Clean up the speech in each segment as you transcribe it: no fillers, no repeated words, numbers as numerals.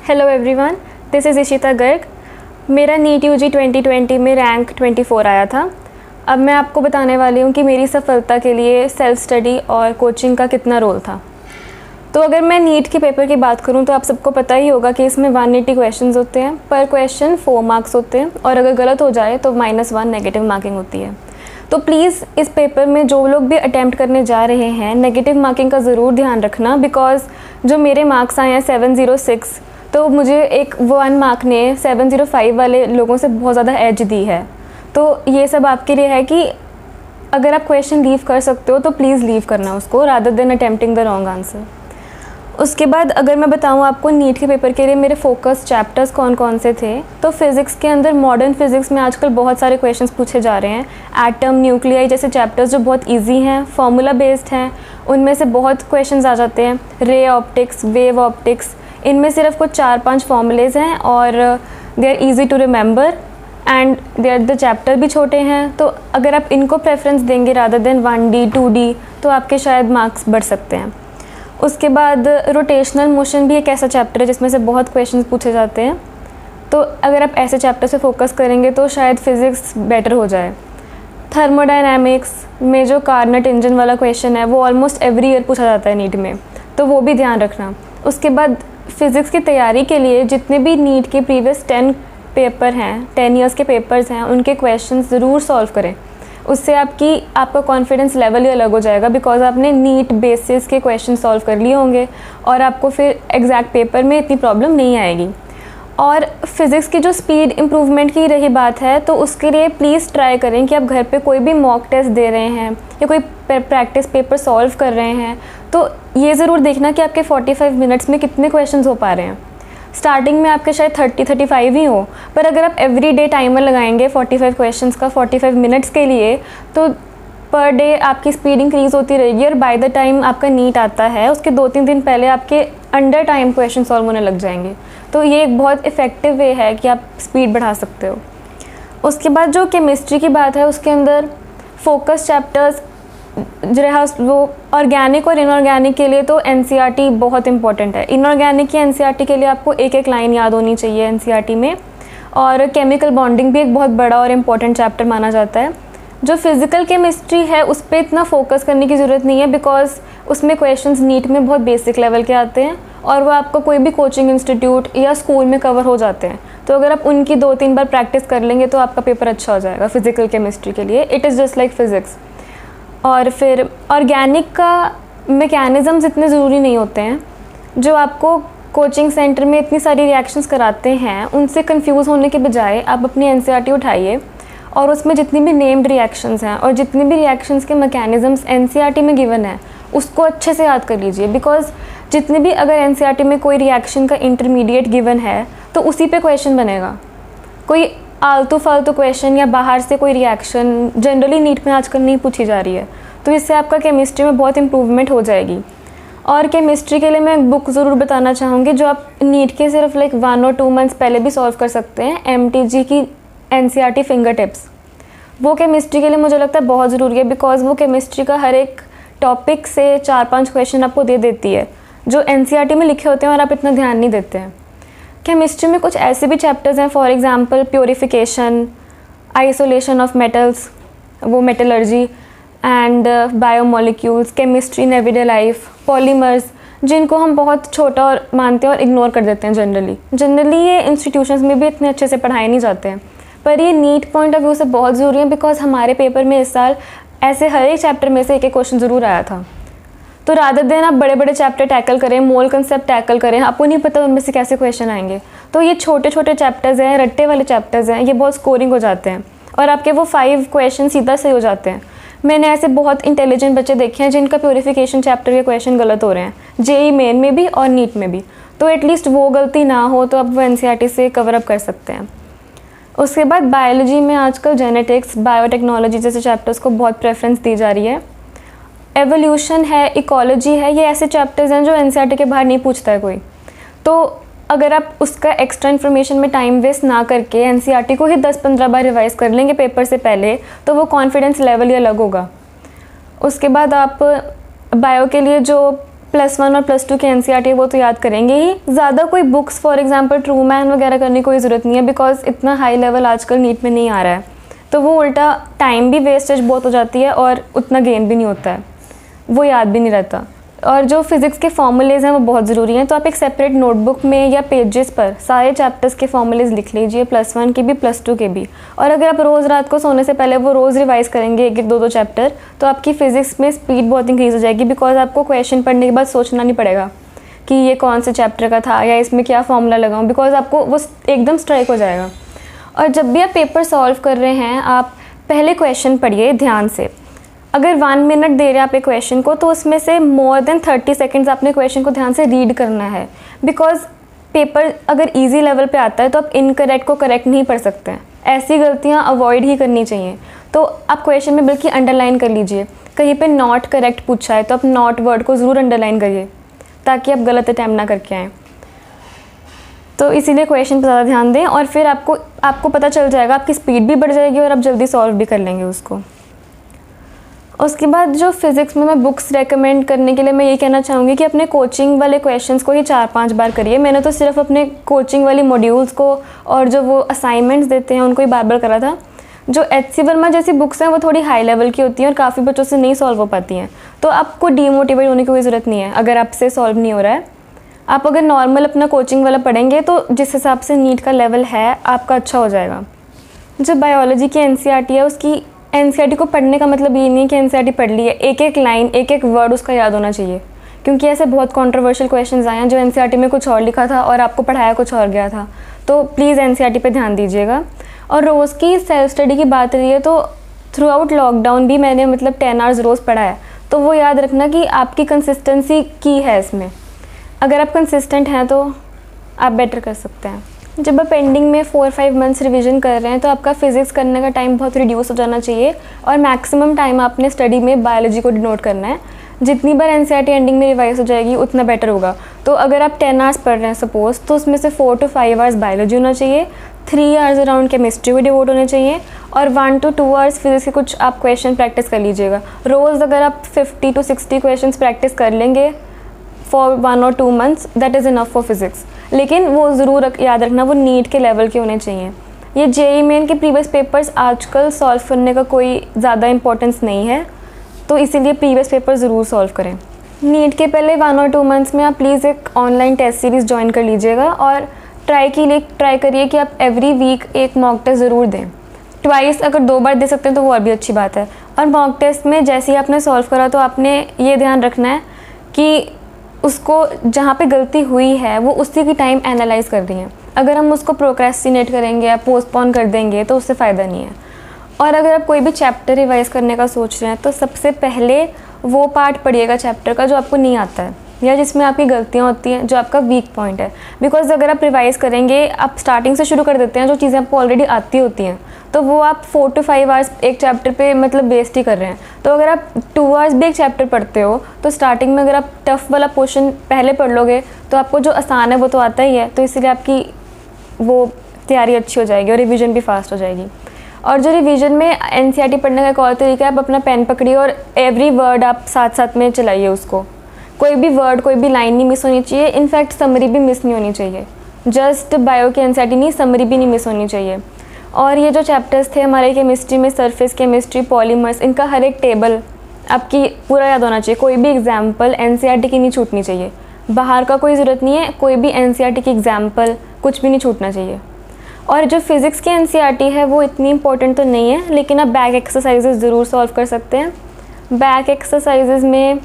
Hello everyone, this is Ishita Garg. मेरा NEET UG 2020 में rank 24 आया था। अब मैं आपको बताने वाली हूँ कि मेरी सफलता के लिए सेल्फ स्टडी और कोचिंग का कितना रोल था। तो अगर मैं नीट के पेपर की बात करूँ तो आप सबको पता ही होगा कि इसमें 180 क्वेश्चंस होते हैं। पर क्वेश्चन 4 मार्क्स होते हैं और अगर गलत हो जाए तो -1 नेगेटिव मार्किंग होती है। तो प्लीज़ इस पेपर में जो लोग भी अटैम्प्ट करने जा रहे हैं नेगेटिव मार्किंग का ज़रूर ध्यान रखना, बिकॉज़ जो मेरे मार्क्स आए हैं 706, तो मुझे एक 1 मार्क ने 705 वाले लोगों से बहुत ज़्यादा एज दी है। तो ये सब आपके लिए है कि अगर आप क्वेश्चन लीव कर सकते हो तो प्लीज़ लीव करना उसको, rather than attempting the wrong answer. उसके बाद अगर मैं बताऊँ आपको नीट के पेपर के लिए मेरे फोकस चैप्टर्स कौन कौन से थे, तो फिज़िक्स के अंदर मॉडर्न फिज़िक्स में आजकल बहुत सारे क्वेश्चंस पूछे जा रहे हैं। एटम, न्यूक्लियाई जैसे चैप्टर्स जो बहुत इजी हैं, फार्मूला बेस्ड हैं, उनमें से बहुत क्वेश्चंस आ जाते हैं। रे ऑप्टिक्स, वेव ऑप्टिक्स, इनमें सिर्फ कुछ 4-5 फॉर्मूलेज हैं और they are easy to remember and they are the chapter भी छोटे हैं। तो अगर आप इनको प्रेफरेंस देंगे रादर देन 1D 2D तो आपके शायद मार्क्स बढ़ सकते हैं। उसके बाद रोटेशनल मोशन भी एक ऐसा चैप्टर है जिसमें से बहुत क्वेश्चंस पूछे जाते हैं। तो अगर आप ऐसे चैप्टर से फोकस करेंगे तो शायद फिज़िक्स बेटर हो जाए। थर्मोडायनामिक्स में जो कार्नट इंजन वाला क्वेश्चन है वो ऑलमोस्ट एवरी ईयर पूछा जाता है नीट में, तो वो भी ध्यान रखना। उसके बाद फ़िज़िक्स की तैयारी के लिए जितने भी नीट के प्रीवियस 10 पेपर हैं, 10 ईयर्स के पेपर्स हैं, उनके क्वेश्चन ज़रूर सॉल्व करें। उससे आपका कॉन्फिडेंस लेवल ही अलग हो जाएगा, बिकॉज आपने नीट बेसिस के क्वेश्चन सॉल्व कर लिए होंगे और आपको फिर एग्जैक्ट पेपर में इतनी प्रॉब्लम नहीं आएगी। और फिज़िक्स की जो स्पीड इम्प्रूवमेंट की रही बात है, तो उसके लिए प्लीज़ ट्राई करें कि आप घर पे कोई भी मॉक टेस्ट दे रहे हैं या कोई प्रैक्टिस पेपर सॉल्व कर रहे हैं तो ये ज़रूर देखना कि आपके 45 मिनट्स में कितने क्वेश्चंस हो पा रहे हैं। स्टार्टिंग में आपके शायद 30-35 ही हो, पर अगर आप एवरी डे टाइमर लगाएंगे 45 क्वेश्चंस का 45 मिनट्स के लिए, तो पर डे आपकी स्पीड इंक्रीज़ होती रहेगी और बाय द टाइम आपका नीट आता है उसके 2-3 दिन पहले आपके अंडर टाइम क्वेश्चन सॉल्व होने लग जाएंगे। तो ये एक बहुत इफ़ेक्टिव वे है कि आप स्पीड बढ़ा सकते हो। उसके बाद जो केमिस्ट्री की बात है उसके अंदर फोकस चैप्टर्स जो रहा वो ऑर्गेनिक और इनऑर्गेनिक के लिए तो एनसीईआरटी बहुत इंपॉर्टेंट है। इनऑर्गेनिक की एनसीईआरटी के लिए आपको एक लाइन याद होनी चाहिए एनसीईआरटी में। और केमिकल बॉन्डिंग भी एक बहुत बड़ा और इम्पॉर्टेंट चैप्टर माना जाता है। जो फिज़िकल केमिस्ट्री है उस पर इतना फोकस करने की ज़रूरत नहीं है, बिकॉज उसमें क्वेश्चंस नीट में बहुत बेसिक लेवल के आते हैं और वो आपको कोई भी कोचिंग इंस्टीट्यूट या स्कूल में कवर हो जाते हैं। तो अगर आप उनकी 2-3 बार प्रैक्टिस कर लेंगे तो आपका पेपर अच्छा हो जाएगा फिज़िकल केमिस्ट्री के लिए। It is just like physics. और फिर ऑर्गेनिक का मैकेनिज़म्स इतने ज़रूरी नहीं होते हैं। जो आपको कोचिंग सेंटर में इतनी सारी रिएक्शंस कराते हैं उनसे कंफ्यूज होने के बजाय आप अपनी एनसीईआरटी उठाइए और उसमें जितनी भी नेम्ड रिएक्शंस हैं और जितने भी रिएक्शंस के मैकेनिज़म्स एनसीईआरटी में गिवन है उसको अच्छे से याद कर लीजिए। बिकॉज जितने भी अगर एनसीईआरटी में कोई रिएक्शन का इंटरमीडिएट गिवन है तो उसी पे क्वेश्चन बनेगा। कोई आलतू फालतू क्वेश्चन या बाहर से कोई रिएक्शन जनरली नीट में आजकल नहीं पूछी जा रही है, तो इससे आपका केमिस्ट्री में बहुत इम्प्रूवमेंट हो जाएगी। और केमिस्ट्री के लिए मैं एक बुक ज़रूर बताना चाहूँगी जो आप नीट के सिर्फ 1 और 2 मंथ्स पहले भी सॉल्व कर सकते हैं, MTG की एनसीईआरटी फिंगर टिप्स। वो केमिस्ट्री के लिए मुझे लगता है बहुत ज़रूरी है, बिकॉज वो केमिस्ट्री का हर एक टॉपिक से 4-5 क्वेश्चन आपको दे देती है जो एनसीईआरटी में लिखे होते हैं और आप इतना ध्यान नहीं देते हैं। केमिस्ट्री में कुछ ऐसे भी चैप्टर्स हैं, for example purification, isolation of metals, वो metallurgy and biomolecules, chemistry in everyday life, polymers, जिनको हम बहुत छोटा और मानते हैं और इग्नोर कर देते हैं जनरली ये इंस्टीट्यूशंस में भी इतने अच्छे से पढ़ाए नहीं जाते हैं, पर ये नीट पॉइंट ऑफ व्यू से बहुत ज़रूरी है। बिकॉज हमारे पेपर में इस साल ऐसे हर एक चैप्टर में से एक क्वेश्चन ज़रूर आया था। तो रादर देन आप बड़े बड़े चैप्टर टैकल करें, मोल कंसेप्ट टैकल करें, आपको नहीं पता उनमें से कैसे क्वेश्चन आएंगे। तो ये छोटे छोटे चैप्टर्स हैं, रट्टे वाले चैप्टर्स हैं, ये बहुत स्कोरिंग हो जाते हैं और आपके वो 5 क्वेश्चन सीधा सही हो जाते हैं। मैंने ऐसे बहुत इंटेलिजेंट बच्चे देखे हैं जिनका प्योरीफिकेशन चैप्टर के क्वेश्चन गलत हो रहे हैं, जेईई मेन में भी और नीट में भी। तो एटलीस्ट वो गलती ना हो तो आप वो एनसीईआरटी से कवर अप कर सकते हैं। उसके बाद बायोलॉजी में आजकल जेनेटिक्स, बायोटेक्नोलॉजी जैसे चैप्टर्स को बहुत प्रेफरेंस दी जा रही है। एवोल्यूशन है, इकोलॉजी है, ये ऐसे चैप्टर्स हैं जो एनसीईआरटी के बाहर नहीं पूछता है कोई। तो अगर आप उसका एक्स्ट्रा इन्फॉर्मेशन में टाइम वेस्ट ना करके एनसीईआरटी को ही 10-15 बार रिवाइज कर लेंगे पेपर से पहले, तो वो कॉन्फिडेंस लेवल ही अलग होगा। उसके बाद आप बायो के लिए जो +1 और +2 के NCERT वो तो याद करेंगे ही। ज़्यादा कोई बुक्स फॉर एग्जांपल ट्रूमैन वगैरह करने की कोई ज़रूरत नहीं है, बिकॉज इतना हाई लेवल आजकल नीट में नहीं आ रहा है, तो वो उल्टा टाइम भी वेस्टेज बहुत हो जाती है और उतना गेन भी नहीं होता है, वो याद भी नहीं रहता। और जो फिज़िक्स के फॉर्मूलेज हैं वो बहुत ज़रूरी हैं, तो आप एक सेपरेट नोटबुक में या पेजेस पर सारे चैप्टर्स के फॉर्मूलेज लिख लीजिए, +1 के भी +2 के भी। और अगर आप रोज़ रात को सोने से पहले वो रोज़ रिवाइज़ करेंगे 1-1, 2-2 चैप्टर, तो आपकी फ़िज़िक्स में स्पीड बहुत इंक्रीज़ हो जाएगी, बिकॉज आपको क्वेश्चन पढ़ने के बाद सोचना नहीं पड़ेगा कि ये कौन से चैप्टर का था या इसमें क्या फॉर्मूला लगाऊँ, बिकॉज आपको वो एकदम स्ट्राइक हो जाएगा। और जब भी आप पेपर सॉल्व कर रहे हैं, आप पहले क्वेश्चन पढ़िए ध्यान से। अगर 1 मिनट दे रहे हैं आप एक क्वेश्चन को, तो उसमें से मोर देन 30 सेकेंड्स आपने क्वेश्चन को ध्यान से रीड करना है, बिकॉज पेपर अगर इजी लेवल पे आता है तो आप इनकरेक्ट को करेक्ट नहीं पढ़ सकते हैं, ऐसी गलतियां अवॉइड ही करनी चाहिए। तो आप क्वेश्चन में बल्कि अंडरलाइन कर लीजिए, कहीं पे नॉट करेक्ट पूछा है तो आप नॉट वर्ड को ज़रूर अंडरलाइन करिए, ताकि आप गलत अटैम्प्ट ना करके आएँ। तो इसीलिए क्वेश्चन पर ज़्यादा ध्यान दें, और फिर आपको पता चल जाएगा, आपकी स्पीड भी बढ़ जाएगी और आप जल्दी सॉल्व भी कर लेंगे उसको। उसके बाद जो फिज़िक्स में मैं बुक्स रेकमेंड करने के लिए मैं ये कहना चाहूँगी कि अपने कोचिंग वाले क्वेश्चंस को ही 4-5 बार करिए। मैंने तो सिर्फ अपने कोचिंग वाली मॉड्यूल्स को और जो वो असाइनमेंट्स देते हैं उनको ही बार बार करा था। जो HC वर्मा जैसी बुक्स हैं वो थोड़ी हाई लेवल की होती हैं और काफ़ी बच्चों से नहीं सॉल्व हो पाती हैं, तो आपको डीमोटिवेट होने की कोई ज़रूरत नहीं है अगर आपसे सॉल्व नहीं हो रहा है। आप अगर नॉर्मल अपना कोचिंग वाला पढ़ेंगे तो जिस हिसाब से नीट का लेवल है आपका अच्छा हो जाएगा। जो बायोलॉजी की NCERT है, उसकी NCERT को पढ़ने का मतलब ये नहीं है कि NCERT पढ़ ली है, एक एक लाइन एक एक वर्ड उसका याद होना चाहिए, क्योंकि ऐसे बहुत कंट्रोवर्शियल क्वेश्चंस आए हैं जो NCERT में कुछ और लिखा था और आपको पढ़ाया कुछ और गया था। तो प्लीज़ NCERT पे ध्यान दीजिएगा। और रोज़ की सेल्फ स्टडी की बात रही है तो थ्रू आउट लॉकडाउन भी मैंने 10 आवर्स रोज़ पढ़ा है, तो वो याद रखना कि आपकी कंसिस्टेंसी की है इसमें। अगर आप कंसिस्टेंट हैं तो आप बेटर कर सकते हैं। जब आप पेंडिंग में 4-5 मंथ्स रिवीजन कर रहे हैं तो आपका फिज़िक्स करने का टाइम बहुत रिड्यूस हो जाना चाहिए, और मैक्सिमम टाइम आपने स्टडी में बायोलॉजी को डिनोट करना है। जितनी बार NCERT एंडिंग में रिवाइज हो जाएगी उतना बेटर होगा। तो अगर आप 10 आवर्स पढ़ रहे हैं सपोज, तो उसमें से 4 to 5 आवर्स बायोलॉजी होना चाहिए, 3 आवर्स अराउंड केमिस्ट्री को डिवोट होने चाहिए, और 1 to 2 आवर्स फिजिक्स के कुछ आप क्वेश्चन प्रैक्टिस कर लीजिएगा। रोज़ अगर आप 50 to 60 क्वेश्चन प्रैक्टिस कर लेंगे for 1 or 2 months, that is enough for physics. लेकिन वो ज़रूर याद रखना वो नीट के लेवल के होने चाहिए। ये JEE मेन के प्रीवियस पेपर्स आजकल सॉल्व करने का कोई ज़्यादा इंपॉर्टेंस नहीं है, तो इसीलिए प्रीवियस पेपर ज़रूर सॉल्व करें। नीट के पहले 1 or 2 मंथ्स में आप प्लीज़ एक ऑनलाइन टेस्ट सीरीज़ ज्वाइन कर लीजिएगा, और ट्राई करिए कि आप एवरी वीक एक मॉक टेस्ट ज़रूर दें। ट्वाइस अगर 2 बार दे सकते हैं तो वो और भी अच्छी बात है। और मॉक टेस्ट में जैसे ही आपने सॉल्व करा तो आपने ये ध्यान रखना है कि उसको जहाँ पे गलती हुई है वो उसी की टाइम एनालाइज कर रही है। अगर हम उसको प्रोक्रेस्टिनेट करेंगे या पोस्टपोन कर देंगे तो उससे फ़ायदा नहीं है। और अगर आप कोई भी चैप्टर रिवाइज़ करने का सोच रहे हैं तो सबसे पहले वो पार्ट पढ़िएगा चैप्टर का जो आपको नहीं आता है या जिसमें आपकी गलतियाँ होती हैं, जो आपका वीक पॉइंट है। बिकॉज अगर आप रिवाइज़ करेंगे, आप स्टार्टिंग से शुरू कर देते हैं जो चीज़ें आपको ऑलरेडी आती होती हैं, तो वो आप 4 to 5 आवर्स एक चैप्टर पे वेस्ट ही कर रहे हैं। तो अगर आप 2 आवर्स भी एक चैप्टर पढ़ते हो तो स्टार्टिंग में अगर आप टफ़ वाला पोर्शन पहले पढ़ लोगे तो आपको जो आसान है वो तो आता ही है, तो इसीलिए आपकी वो तैयारी अच्छी हो जाएगी और रिवीजन भी फास्ट हो जाएगी। और जो रिवीजन में NCERT पढ़ने का एक और तरीका है, आप अपना पेन पकड़िए और एवरी वर्ड आप साथ साथ में चलाइए उसको। कोई भी वर्ड, कोई भी लाइन नहीं मिस होनी चाहिए, इनफैक्ट समरी भी मिस नहीं होनी चाहिए। जस्ट बायो की NCERT नहीं, समरी भी नहीं मिस होनी चाहिए। और ये जो चैप्टर्स थे हमारे केमिस्ट्री में, सरफेस केमिस्ट्री, पॉलीमर्स, इनका हर एक टेबल आपकी पूरा याद होना चाहिए। कोई भी एग्जाम्पल NCERT की नहीं छूटनी चाहिए, बाहर का कोई ज़रूरत नहीं है, कोई भी NCERT की एग्जाम्पल कुछ भी नहीं छूटना चाहिए। और जो फिज़िक्स की NCERT है वो इतनी इंपॉर्टेंट तो नहीं है, लेकिन आप बैक एक्सरसाइजेज ज़रूर सॉल्व कर सकते हैं। बैक एक्सरसाइजेज में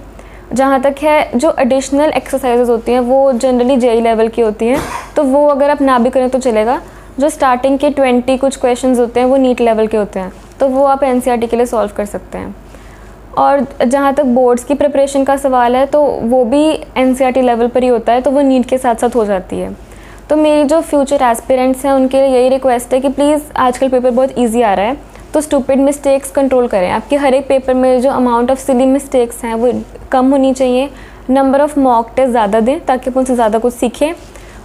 जहाँ तक है, जो एडिशनल एक्सरसाइजेज होती हैं वो जनरली JEE लेवल की होती हैं, तो वो अगर आप ना भी करें तो चलेगा। जो स्टार्टिंग के 20 कुछ क्वेश्चंस होते हैं वो नीट लेवल के होते हैं, तो वो आप NCERT के लिए सॉल्व कर सकते हैं। और जहाँ तक बोर्ड्स की प्रिपरेशन का सवाल है तो वो भी NCERT लेवल पर ही होता है, तो वो नीट के साथ साथ हो जाती है। तो मेरी जो फ्यूचर एस्पिरेंट्स हैं उनके लिए यही रिक्वेस्ट है कि प्लीज़, आजकल पेपर बहुत ईजी आ रहा है, तो स्टूपिड मिस्टेक्स कंट्रोल करें। आपके हर एक पेपर में जो अमाउंट ऑफ सिली मिस्टेक्स हैं वो कम होनी चाहिए। नंबर ऑफ़ मॉक टेस्ट ज़्यादा दें ताकि आप उनसे ज़्यादा कुछ सीखें।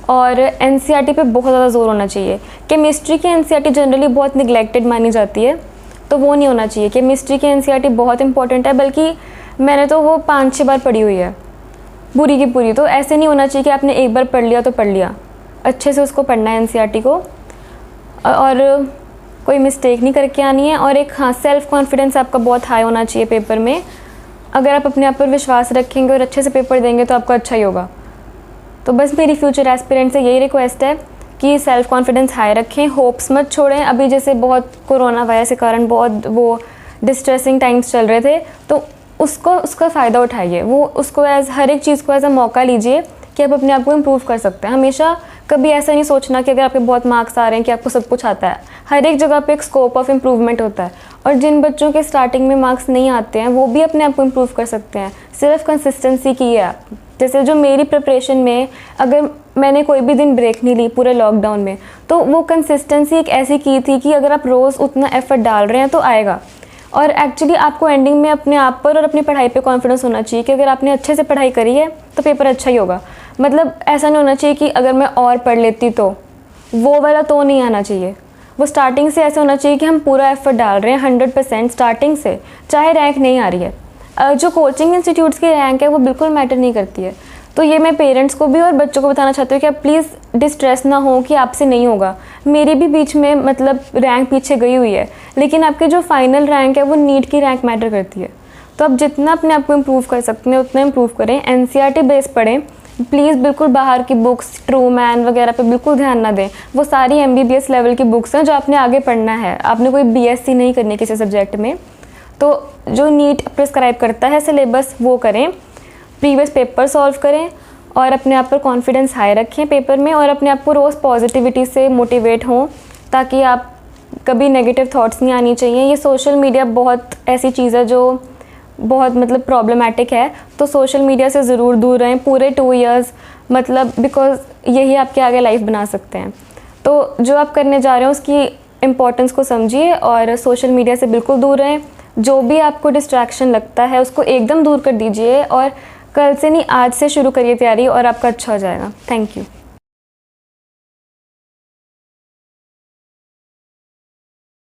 और NCERT पे बहुत ज़्यादा जोर होना चाहिए। केमिस्ट्री की NCERT जनरली बहुत निगलेक्टेड मानी जाती है, तो वो नहीं होना चाहिए। केमिस्ट्री की NCERT बहुत इंपॉर्टेंट है, बल्कि मैंने तो वो 5-6 बार पढ़ी हुई है। पूरी की पूरी। तो ऐसे नहीं होना चाहिए कि आपने एक बार पढ़ लिया तो पढ़ लिया, अच्छे से उसको पढ़ना है एनसीईआरटी को, और कोई मिस्टेक नहीं करके आनी है। और एक हाँ, सेल्फ़ कॉन्फिडेंस आपका बहुत हाई होना चाहिए पेपर में। अगर आप अपने आप पर विश्वास रखेंगे और अच्छे से पेपर देंगे तो आपका अच्छा ही होगा। तो बस मेरी फ्यूचर एस्पिरेंट से यही रिक्वेस्ट है कि सेल्फ़ कॉन्फिडेंस हाई रखें, होप्स मत छोड़ें। अभी जैसे बहुत कोरोना वायरस के कारण बहुत वो डिस्ट्रेसिंग टाइम्स चल रहे थे, तो उसका फ़ायदा उठाइए, वो उसको हर एक चीज़ को एज अ मौका लीजिए कि आप अपने आप को इम्प्रूव कर सकते हैं। हमेशा कभी ऐसा नहीं सोचना कि अगर आपके बहुत मार्क्स आ रहे हैं कि आपको सब कुछ आता है। हर एक जगह पे एक स्कोप ऑफ इम्प्रूवमेंट होता है, और जिन बच्चों के स्टार्टिंग में मार्क्स नहीं आते हैं वो भी अपने आप को इम्प्रूव कर सकते हैं, सिर्फ कंसिस्टेंसी की है आप। जैसे जो मेरी प्रिपरेशन में, अगर मैंने कोई भी दिन ब्रेक नहीं ली पूरे लॉकडाउन में, तो वो कंसिस्टेंसी एक ऐसी की थी कि अगर आप रोज़ उतना एफर्ट डाल रहे हैं तो आएगा। और एक्चुअली आपको एंडिंग में अपने आप पर और अपनी पढ़ाई पे कॉन्फिडेंस होना चाहिए कि अगर आपने अच्छे से पढ़ाई करी है तो पेपर अच्छा ही होगा। मतलब ऐसा नहीं होना चाहिए कि अगर मैं और पढ़ लेती तो, वो वाला तो नहीं आना चाहिए। वो स्टार्टिंग से ऐसा होना चाहिए कि हम पूरा एफर्ट डाल रहे हैं 100% स्टार्टिंग से, चाहे रैंक नहीं आ रही है। जो कोचिंग इंस्टीट्यूट्स की रैंक है वो बिल्कुल मैटर नहीं करती है। तो ये मैं पेरेंट्स को भी और बच्चों को बताना चाहती हूँ कि आप प्लीज़ डिस्ट्रेस ना हो कि आपसे नहीं होगा। मेरी भी बीच में मतलब रैंक पीछे गई हुई है, लेकिन आपके जो फाइनल रैंक है वो नीट की रैंक मैटर करती है। तो आप जितना अपने आप को इम्प्रूव कर सकते हैं उतना इम्प्रूव करें। एनसीईआरटी बेस पढ़ें प्लीज़, बिल्कुल बाहर की बुक्स ट्रूमैन वगैरह पे बिल्कुल ध्यान ना दें। वो सारी MBBS लेवल की बुक्स हैं जो आपने आगे पढ़ना है, आपने कोई BSc नहीं करनी किसी सब्जेक्ट में। तो जो नीट प्रिस्क्राइब करता है सिलेबस वो करें, प्रीवियस पेपर सॉल्व करें, और अपने आप पर कॉन्फिडेंस हाई रखें पेपर में, और अपने आप को रोज़ पॉजिटिविटी से मोटिवेट हों ताकि आप कभी नेगेटिव थॉट्स नहीं आनी चाहिए। ये सोशल मीडिया बहुत ऐसी चीज़ है जो बहुत मतलब प्रॉब्लमेटिक है, तो सोशल मीडिया से ज़रूर दूर रहें पूरे 2 इयर्स, मतलब बिकॉज यही आपके आगे लाइफ बना सकते हैं। तो जो आप करने जा रहे हैं उसकी इम्पोर्टेंस को समझिए और सोशल मीडिया से बिल्कुल दूर रहें। जो भी आपको डिस्ट्रैक्शन लगता है उसको एकदम दूर कर दीजिए, और कल से नहीं आज से शुरू करिए तैयारी, और आपका अच्छा हो जाएगा। Thank you.